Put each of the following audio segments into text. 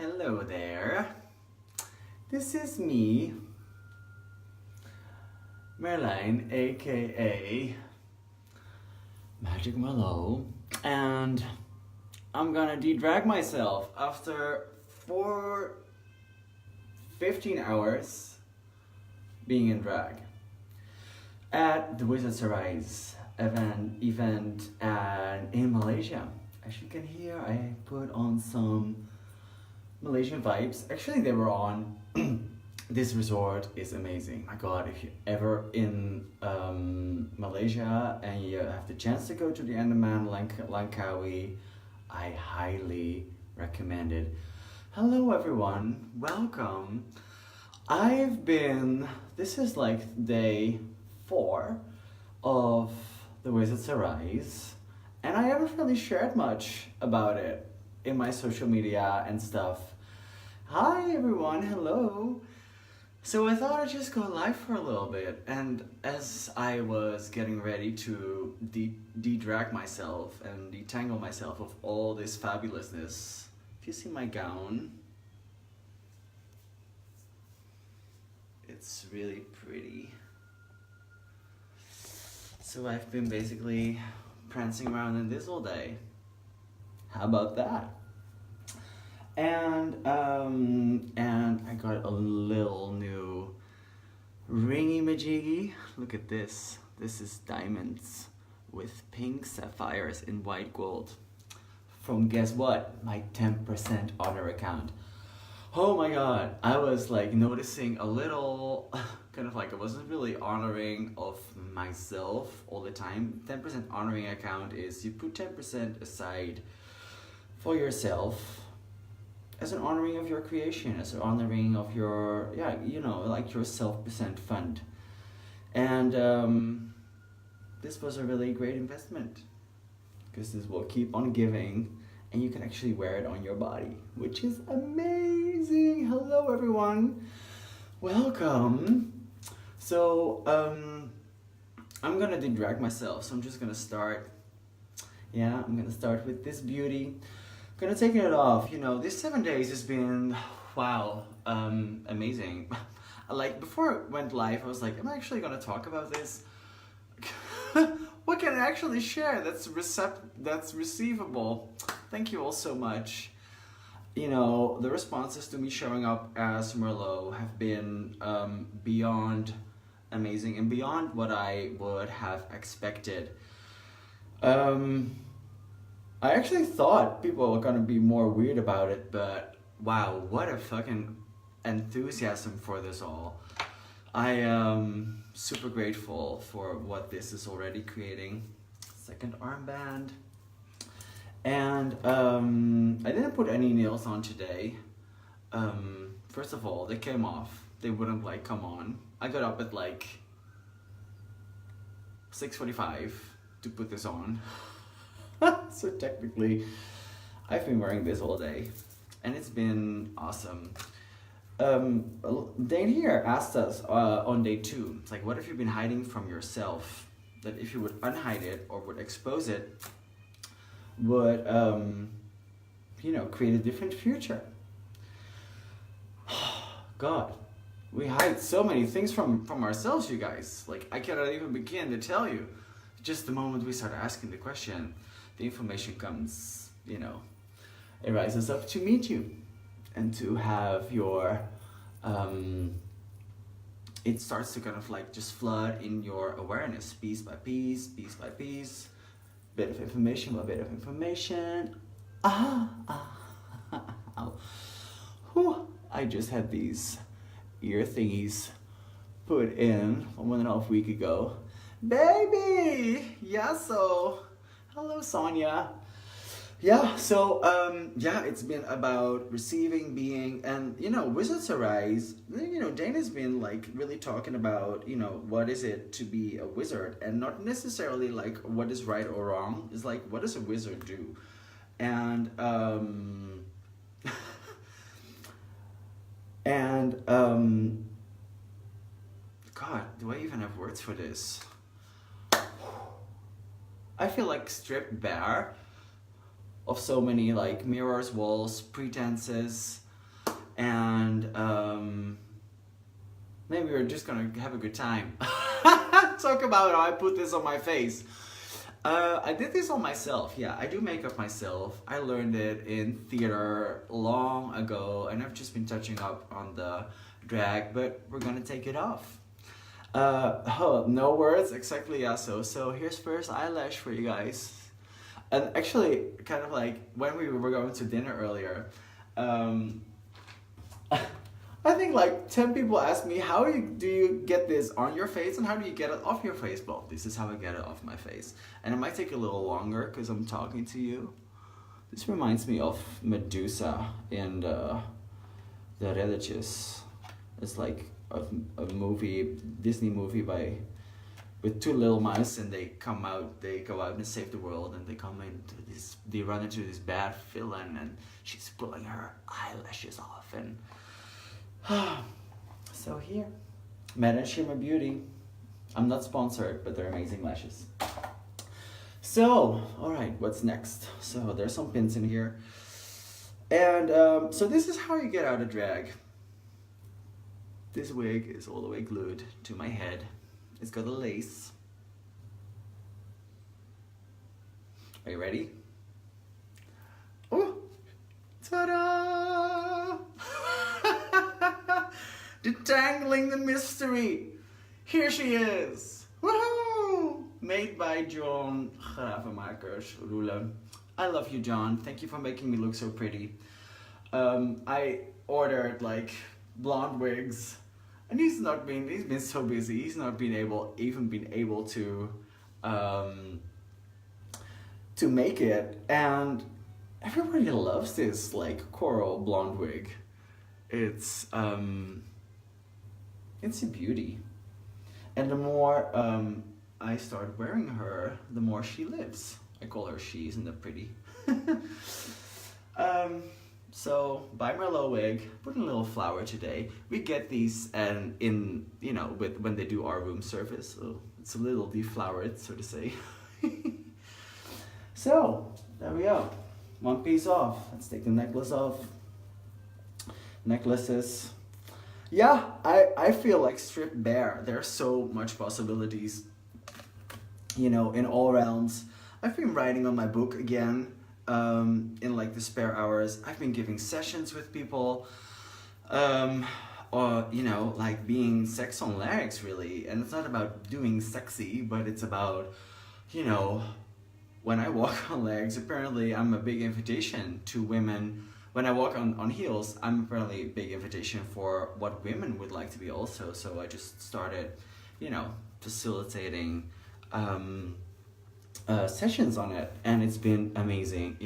Hello there. This is me, Merlijn, aka Magic Merlot, and I'm gonna de-drag myself after 15 hours being in drag at the Wizard's Rise event and in Malaysia. As you can hear, I put on some Malaysian vibes. Actually, they were on. This resort is amazing. My God, if you're ever in Malaysia and you have the chance to go to the Andaman Langkawi, I highly recommend it. Hello everyone, welcome. This is like day 4 of the Wizard's Rise, and I haven't really shared much about it in my social media and stuff. Hi everyone, hello. So I thought I'd just go live for a little bit, and as I was getting ready to de-drag myself and detangle myself of all this fabulousness, if you see my gown, it's really pretty. So I've been basically prancing around in this all day. How about that? And I got a little new ringy majiggy. Look at this. This is diamonds with pink sapphires in white gold. From guess what? My 10% honor account. Oh my God, I was like noticing a little, kind of like I wasn't really honoring of myself all the time. 10% honoring account is you put 10% aside for yourself as an honoring of your creation, as an honoring of your, like your self-percent fund. And this was a really great investment because this will keep on giving and you can actually wear it on your body, which is amazing. Hello everyone, welcome. So I'm gonna de-drag myself, so I'm just gonna start. I'm gonna start with this beauty. Gonna take it off. This 7 days has been, wow, amazing. Like, before it went live, I was like, am I actually gonna talk about this? What can I actually share that's receivable? Thank you all so much. The responses to me showing up as Merlot have been beyond amazing and beyond what I would have expected. I actually thought people were gonna be more weird about it, but wow, what a fucking enthusiasm for this all. I am super grateful for what this is already creating. Second armband. And I didn't put any nails on today. First of all, they came off. They wouldn't come on. I got up at 6:45 to put this on. So technically, I've been wearing this all day, and it's been awesome. Dane here asked us on day 2, it's like, what have you been hiding from yourself that if you would unhide it or would expose it, would, create a different future? God, we hide so many things from ourselves, you guys. Like, I cannot even begin to tell you. Just the moment we start asking the question, the information comes, it rises up to meet you and to have your, it starts to kind of just flood in your awareness, piece by piece, bit of information by bit of information. Whew. I just had these ear thingies put in 1.5 weeks ago. Baby! So hello Sonia. So it's been about receiving, being, and Wizards Rise, Dana's been really talking about what is it to be a wizard, and not necessarily what is right or wrong. It's what does a wizard do? And God, do I even have words for this? I feel stripped bare of so many mirrors, walls, pretenses, and maybe we're just gonna have a good time. Talk about how I put this on my face. I did this on myself. Yeah, I do makeup myself. I learned it in theater long ago, and I've just been touching up on the drag, but we're gonna take it off. No words, exactly, yeah, so here's first eyelash for you guys. And actually, kind of like when we were going to dinner earlier, I think like 10 people asked me, how do you get this on your face and how do you get it off your face? Well, this is how I get it off my face. And it might take a little longer because I'm talking to you. This reminds me of Medusa in the Religious. It's like a movie, Disney movie with two little mice, and they go out and save the world, and they run into this bad villain, and she's pulling her eyelashes off, and so here, Meta Shimmer Beauty. I'm not sponsored, but they're amazing lashes. So, alright, what's next? So there's some pins in here. And so this is how you get out of drag. This wig is all the way glued to my head. It's got a lace. Are you ready? Oh, ta-da! Detangling the mystery. Here she is. Woohoo! Made by John Gravenmakers Roelen. I love you, John. Thank you for making me look so pretty. I ordered like blonde wigs, and he's been so busy. He's not been able to make it, and everybody loves this like coral blonde wig. It's a beauty, and the more I start wearing her, the more she lives. I call her she, isn't that pretty? So buy Merlot wig, put in a little flower today. We get these and when they do our room service, so it's a little deflowered, so to say. So there we go, one piece off. Let's take the necklace off. Necklaces. Yeah, I feel like stripped bare. There's so much possibilities, in all realms. I've been writing on my book again, in like the spare hours. I've been giving sessions with people, or, like being sex on legs, really. And it's not about doing sexy, but it's about, when I walk on legs, apparently I'm a big invitation to women. When I walk on heels, I'm apparently a big invitation for what women would like to be also. So I just started, facilitating sessions on it, and it's been amazing.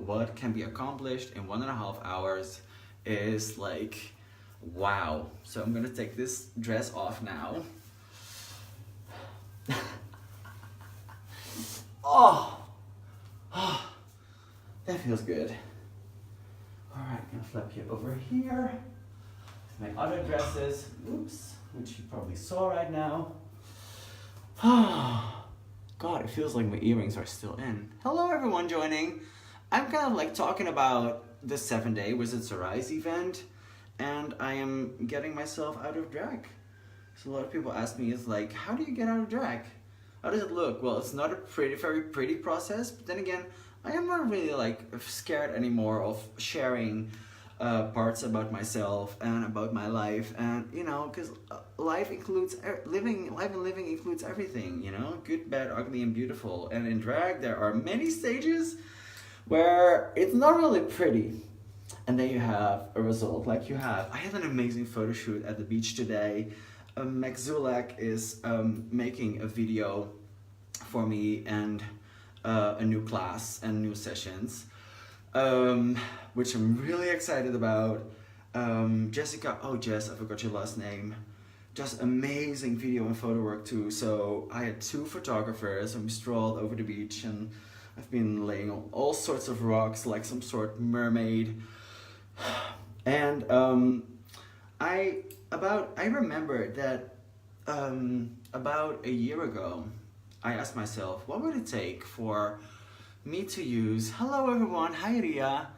What can be accomplished in 1.5 hours is like, wow. So I'm gonna take this dress off now. Oh, that feels good. All right, I'm gonna flip you over here. My other dresses, oops, which you probably saw right now. God, it feels like my earrings are still in. Hello everyone joining. I'm kind of like talking about the 7-day Wizards Arise event, and I am getting myself out of drag. So a lot of people ask me, is like, how do you get out of drag? How does it look? Well, it's not a very pretty process, but then again, I am not really like scared anymore of sharing parts about myself and about my life, and because life includes living includes everything, good, bad, ugly, and beautiful. And in drag there are many stages where it's not really pretty, and then you have a result like you have. I had an amazing photo shoot at the beach today. Max Zulak is making a video for me and a new class and new sessions, which I'm really excited about. Jessica, Jess, I forgot your last name. Just amazing video and photo work too. So I had 2 photographers, and we strolled over the beach, and I've been laying on all sorts of rocks like some sort of mermaid. And I remember that about a year ago, I asked myself, what would it take for me to use, hello everyone, hi Ria,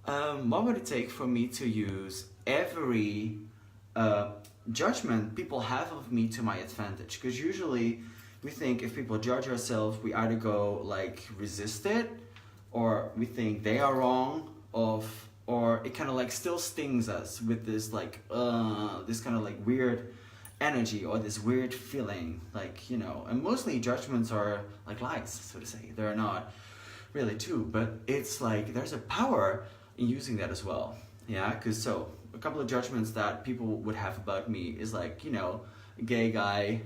What would it take for me to use every judgment people have of me to my advantage? Because usually we think if people judge ourselves, we either go like resist it, or we think they are wrong, or it kind of like still stings us with this like this kind of like weird energy or this weird feeling, like, you know. And mostly judgments are like lies, so to say. They're not really true, but it's like there's a power in using that as well. Yeah, because so a couple of judgments that people would have about me is like, you know, gay guy,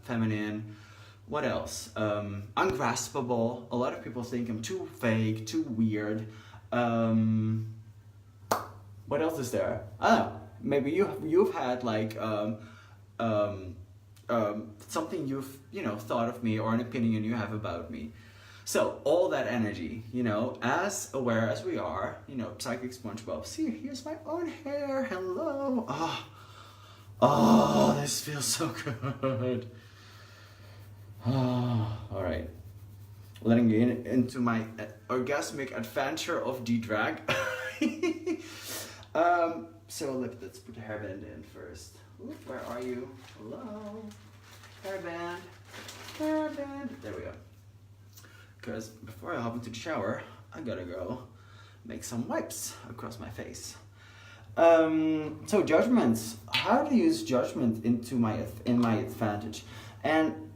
feminine, what else? Ungraspable. A lot of people think I'm too fake, too weird. What else is there? I don't know. Maybe you've had like something you've, you know, thought of me, or an opinion you have about me. So all that energy, you know, as aware as we are, you know, psychic SpongeBob. See, here's my own hair. Hello. Oh, this feels so good. All right. Letting you into my orgasmic adventure of Undrag. So let's put the hairband in first. Ooh, where are you? Hello. Hairband. Hairband. There we go. Because before I hop into the shower, I gotta go make some wipes across my face. So judgments. How to use judgment in my advantage, and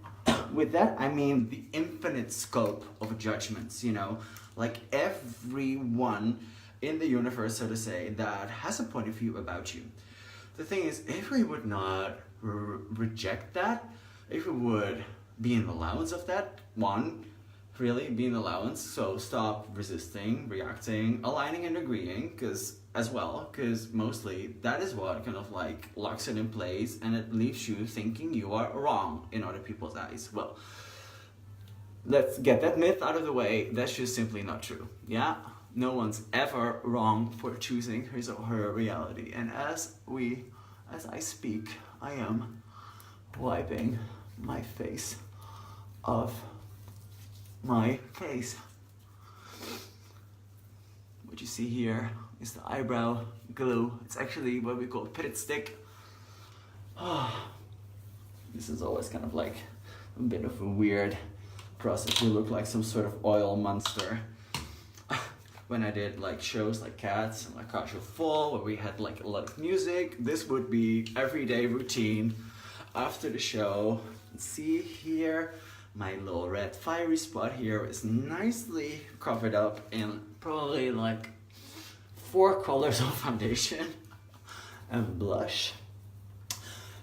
with that I mean the infinite scope of judgments. You know, like everyone in the universe, so to say, that has a point of view about you. The thing is, if we would not reject that, if we would be in allowance of that, really be in allowance, so stop resisting, reacting, aligning and agreeing, because mostly that is what kind of like locks it in place, and it leaves you thinking you are wrong in other people's eyes. Well, let's get that myth out of the way. That's just simply not true. Yeah, no one's ever wrong for choosing his or her reality. And as I speak, I am wiping my face off my face. What you see here is the eyebrow glue. It's actually what we call pitted stick. This is always kind of like a bit of a weird process. You look like some sort of oil monster. When I did like shows like Cats and like Casual Full, where we had like a lot of music, this would be everyday routine after the show. See here, my little red fiery spot here is nicely covered up in probably like 4 colors of foundation and blush.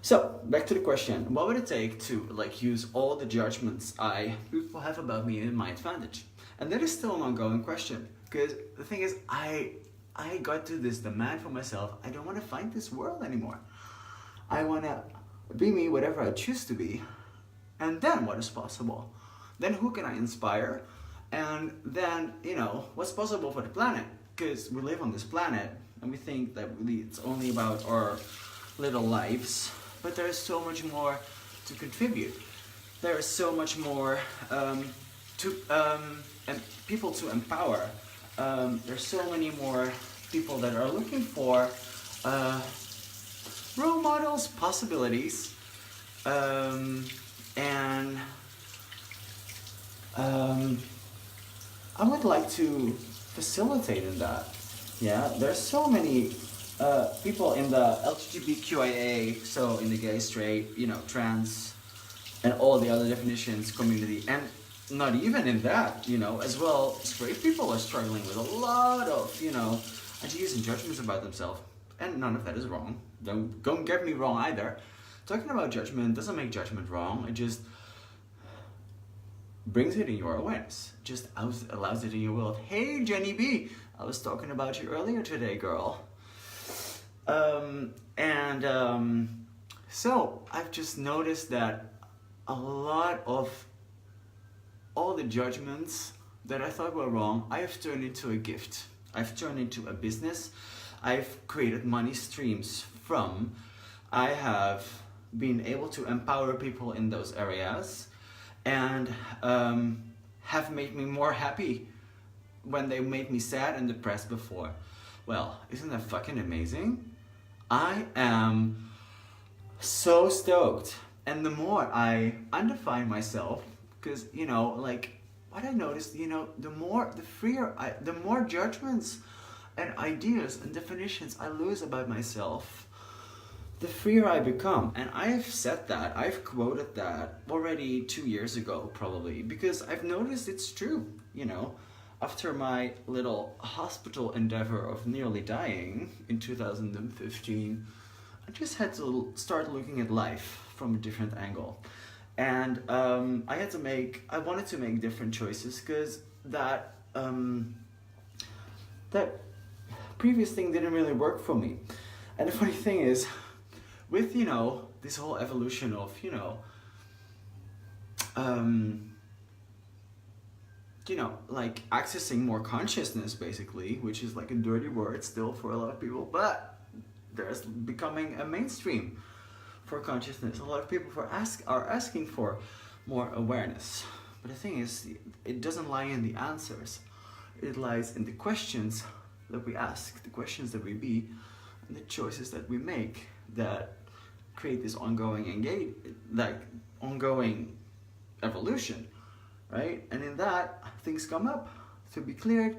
So back to the question, what would it take to like use all the judgments people have about me in my advantage? And that is still an ongoing question, because the thing is, I got to this demand for myself. I don't want to fight this world anymore. I want to be me, whatever I choose to be. And then what is possible? Then who can I inspire? And then, you know, what's possible for the planet? Because we live on this planet and we think that it's only about our little lives, but there's so much more to contribute. There is so much more and people to empower. There's so many more people that are looking for role models, possibilities, and I would like to facilitate in that. Yeah, there's so many people in the LGBTQIA, so in the gay, straight, you know, trans, and all the other definitions community, and not even in that, you know, as well, straight people are struggling with a lot of, you know, ideas and judgments about themselves, and none of that is wrong. Don't get me wrong either. Talking about judgment doesn't make judgment wrong. It just brings it in your awareness. Just allows it in your world. Hey, Jenny B, I was talking about you earlier today, girl. So I've just noticed that a lot of all the judgments that I thought were wrong, I have turned into a gift. I've turned into a business. I've created money streams from. I have been able to empower people in those areas, and have made me more happy when they made me sad and depressed before. Well, isn't that fucking amazing? I am so stoked. And the more I undefine myself, because, you know, like, what I noticed, you know, the more judgments and ideas and definitions I lose about myself, the freer I become. And I've said that, I've quoted that already 2 years ago, probably, because I've noticed it's true, you know. After my little hospital endeavor of nearly dying in 2015, I just had to start looking at life from a different angle. And I wanted to make different choices, because that previous thing didn't really work for me. And the funny thing is, with, you know, this whole evolution of, you know, like accessing more consciousness, basically, which is like a dirty word still for a lot of people, but there's becoming a mainstream for consciousness. A lot of people are asking for more awareness. But the thing is, it doesn't lie in the answers. It lies in the questions that we ask, the questions that we be, and the choices that we make that create this ongoing evolution, right? And in that, things come up to be cleared,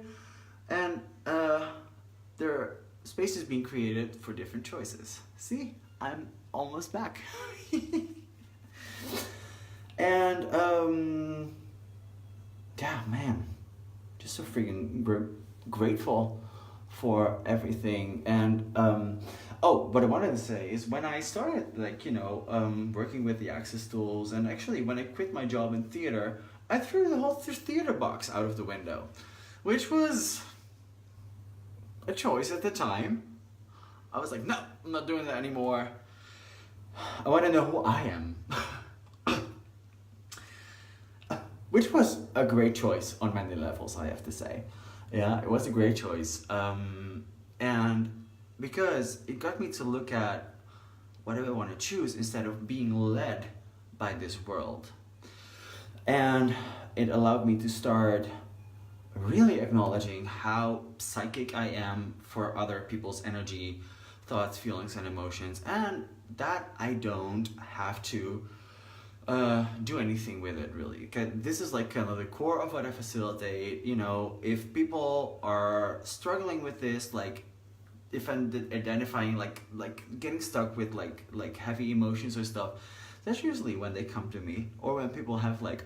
and there are spaces being created for different choices. See, I'm almost back. And yeah, man, just so freaking grateful for everything. And what I wanted to say is, when I started, like, you know, working with the Access tools, and actually when I quit my job in theater, I threw the whole theater box out of the window, which was a choice at the time. I was like, no, I'm not doing that anymore. I want to know who I am. Which was a great choice on many levels, I have to say. Yeah, it was a great choice. And because it got me to look at what do I want to choose instead of being led by this world. And it allowed me to start really acknowledging how psychic I am for other people's energy, thoughts, feelings, and emotions, and that I don't have to do anything with it, really. This is like kind of the core of what I facilitate. You know, if people are struggling with this, like if I'm identifying like getting stuck with like heavy emotions or stuff, that's usually when they come to me, or when people have like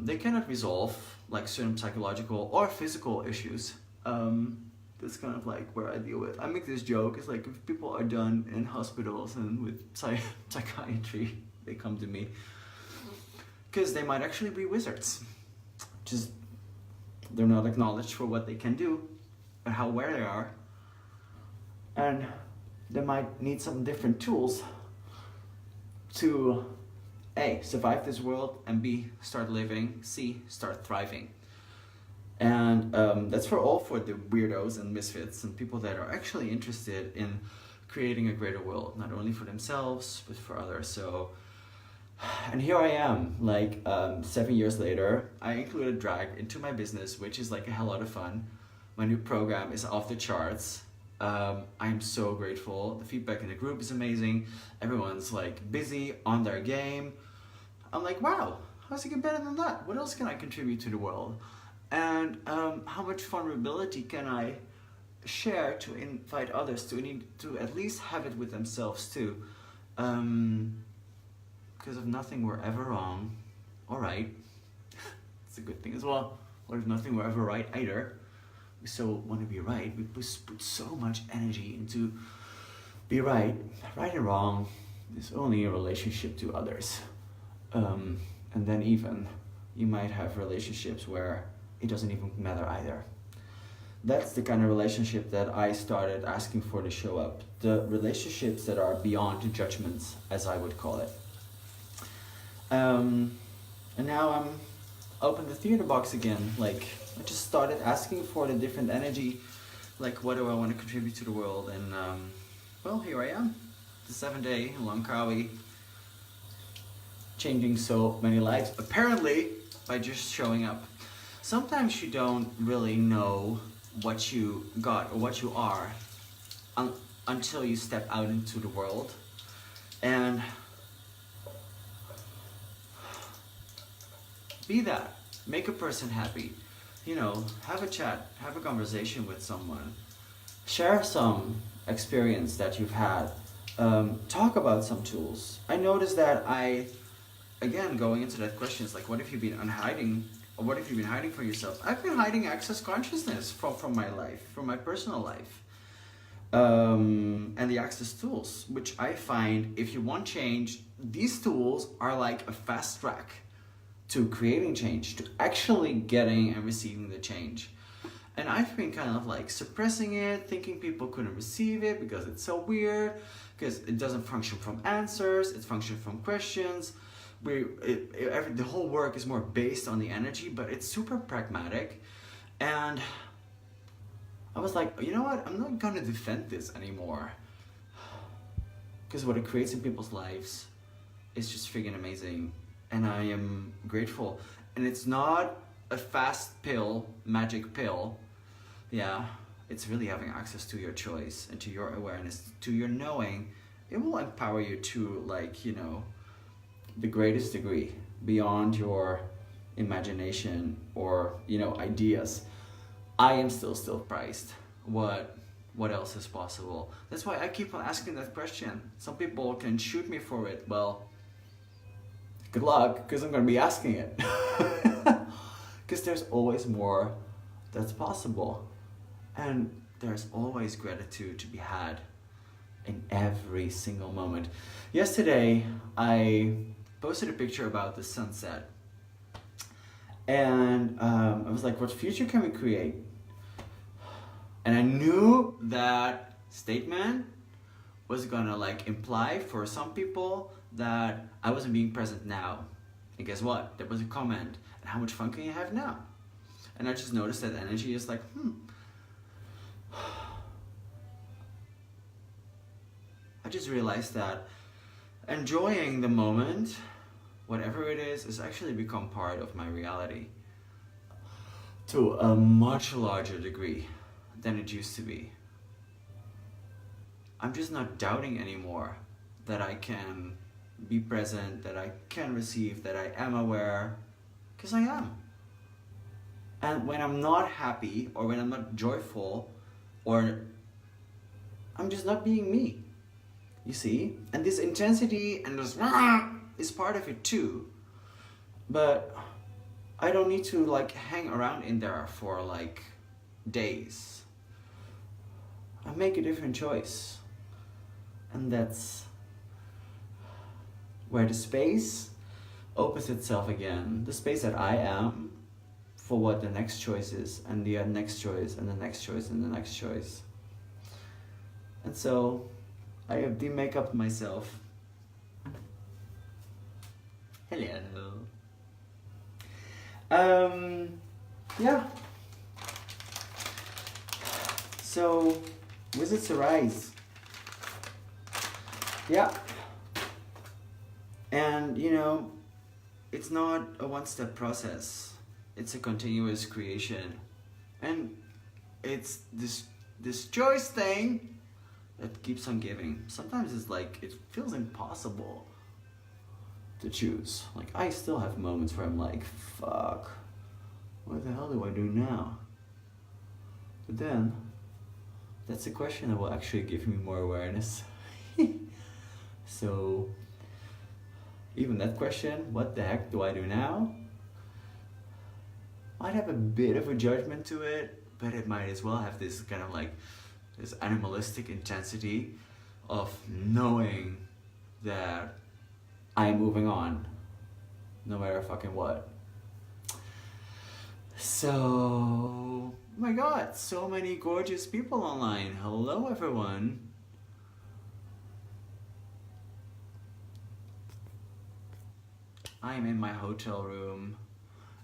they cannot resolve like certain psychological or physical issues. That's kind of like where I deal with. I make this joke, it's like if people are done in hospitals and with psychiatry, they come to me because they might actually be wizards. Just they're not acknowledged for what they can do and how aware they are, and they might need some different tools to A, survive this world, and B, start living, C, start thriving. And that's for the weirdos and misfits and people that are actually interested in creating a greater world, not only for themselves, but for others. So, and here I am, like 7 years later, I included drag into my business, which is like a hell lot of fun. My new program is off the charts. I'm so grateful. The feedback in the group is amazing. Everyone's like busy on their game. I'm like, wow, how's it get better than that? What else can I contribute to the world? And how much vulnerability can I share to invite others to at least have it with themselves too? Because if nothing were ever wrong or right, it's a good thing as well. Or if nothing were ever right either, we so want to be right. We put so much energy into be right. Right and wrong is only a relationship to others. And then even you might have relationships where it doesn't even matter either. That's the kind of relationship that I started asking for to show up. The relationships that are beyond judgments, as I would call it. And now I'm open the theater box again. Like, I just started asking for the different energy. Like, what do I want to contribute to the world? And well, here I am. The 7-day Langkawi, changing so many lives, apparently by just showing up. sometimes you don't really know what you got or what you are until you step out into the world. And be that. Make a person happy. You know, have a chat, have a conversation with someone. Share some experience that you've had. Talk about some tools. I noticed that again, going into that question, is like, what if you've been hiding, or what if you've been hiding for yourself? I've been hiding access consciousness from my life, from my personal life. And the access tools, which I find, if you want change, these tools are like a fast track to creating change, to actually getting and receiving the change. And I've been kind of like suppressing it, thinking people couldn't receive it because it's so weird, because it doesn't function from answers, it functions from questions. The whole work is more based on the energy, but it's super pragmatic. And I was like, you know what, I'm not gonna defend this anymore. Because what it creates in people's lives is just freaking amazing. And I am grateful. And it's not a fast pill, magic pill. Yeah, it's really having access to your choice and to your awareness, to your knowing. It will empower you to, like, you know, the greatest degree, beyond your imagination or, you know, ideas. I am still surprised what else is possible. That's why I keep on asking that question. Some people can shoot me for it. Well, good luck, because I'm going to be asking it. Because there's always more that's possible. And there's always gratitude to be had in every single moment. Yesterday, I posted a picture about the sunset. And I was like, what future can we create? And I knew that statement was gonna like imply for some people that I wasn't being present now. And guess what? There was a comment. And how much fun can you have now? And I just noticed that energy is like, I just realized that enjoying the moment, whatever it is actually become part of my reality to a much larger degree than it used to be. I'm just not doubting anymore that I can be present, that I can receive, that I am aware, because I am. And when I'm not happy, or when I'm not joyful, or I'm just not being me, you see? And this intensity and this is part of it too. But I don't need to like hang around in there for like days. I make a different choice. And that's where the space opens itself again. The space that I am for what the next choice is, and the next choice, and the next choice, and the next choice. And so I have de-make up myself. Hello. Yeah. So, Wizards Arise. Yeah. And, you know, it's not a one-step process. It's a continuous creation. And it's this choice thing that keeps on giving. Sometimes it's like, it feels impossible to choose. Like, I still have moments where I'm like, fuck, what the hell do I do now? But then, that's a question that will actually give me more awareness. So, even that question, what the heck do I do now? Might have a bit of a judgment to it, but it might as well have this kind of like, this animalistic intensity of knowing that I'm moving on, no matter fucking what. So, oh my god, so many gorgeous people online. Hello everyone. I'm in my hotel room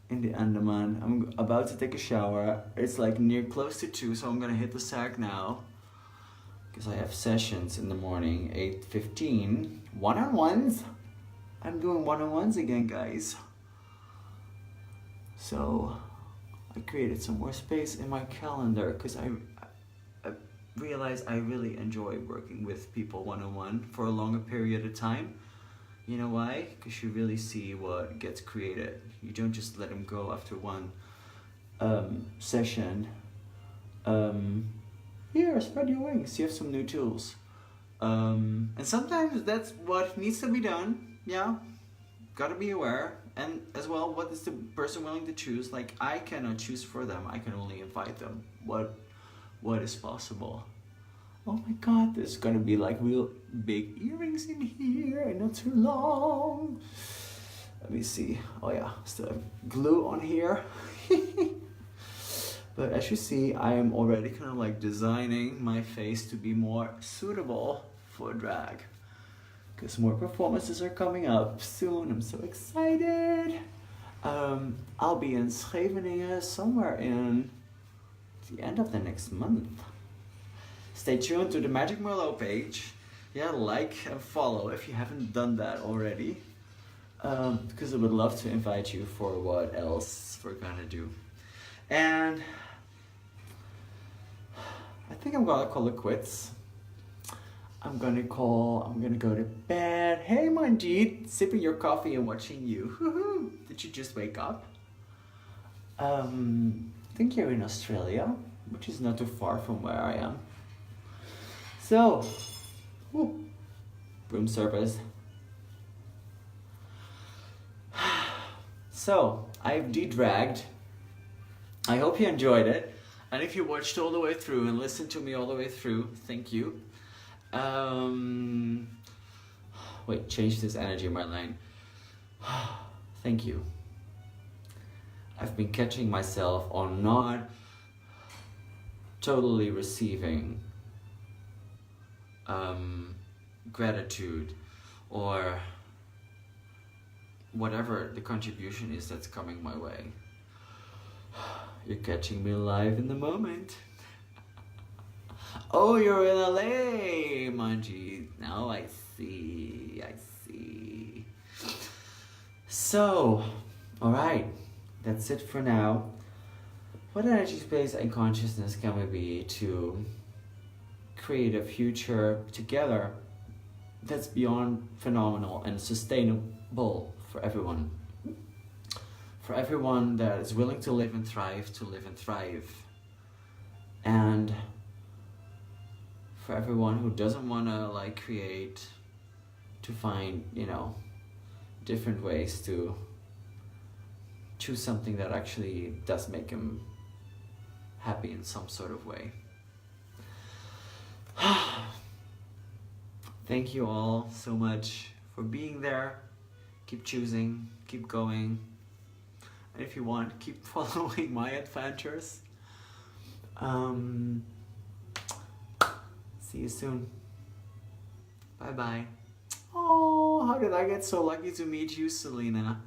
in the Andaman. I'm about to take a shower. It's like close to 2, so I'm gonna hit the sack now. Because I have sessions in the morning, 8:15. One-on-ones. I'm doing one-on-ones again, guys. So, I created some more space in my calendar because I realize I really enjoy working with people one-on-one for a longer period of time. You know why? Because you really see what gets created. You don't just let them go after one session. Here, spread your wings. You have some new tools. And sometimes that's what needs to be done. Yeah, gotta be aware. And as well, what is the person willing to choose? Like, I cannot choose for them. I can only invite them. What is possible? Oh my God, there's gonna be like real big earrings in here and not too long. Let me see. Oh yeah, still have glue on here. But as you see, I am already kind of like designing my face to be more suitable for drag. Because more performances are coming up soon. I'm so excited. I'll be in Scheveningen somewhere in the end of the next month. Stay tuned to the Magic Merlot page. Yeah, like and follow if you haven't done that already. Because I would love to invite you for what else we're gonna do. And I think I'm gonna call it quits. I'm gonna go to bed. Hey Manjeet, sipping your coffee and watching you. Woohoo! Did you just wake up? I think you're in Australia, which is not too far from where I am. So, room service. So, I've de-dragged. I hope you enjoyed it. And if you watched all the way through and listened to me all the way through, thank you. Wait, change this energy, Merlijn. Thank you. I've been catching myself on not totally receiving gratitude or whatever the contribution is that's coming my way. You're catching me live in the moment. Oh, you're in LA, Manji. Now I see. So, alright, that's it for now. What energy, space, and consciousness can we be to create a future together that's beyond phenomenal and sustainable for everyone? For everyone that is willing to live and thrive, And for everyone who doesn't want to like create, to find, different ways to choose something that actually does make him happy in some sort of way. Thank you all so much for being there. Keep choosing, keep going. And if you want, keep following my adventures. See you soon. Bye bye. Oh, how did I get so lucky to meet you, Selena?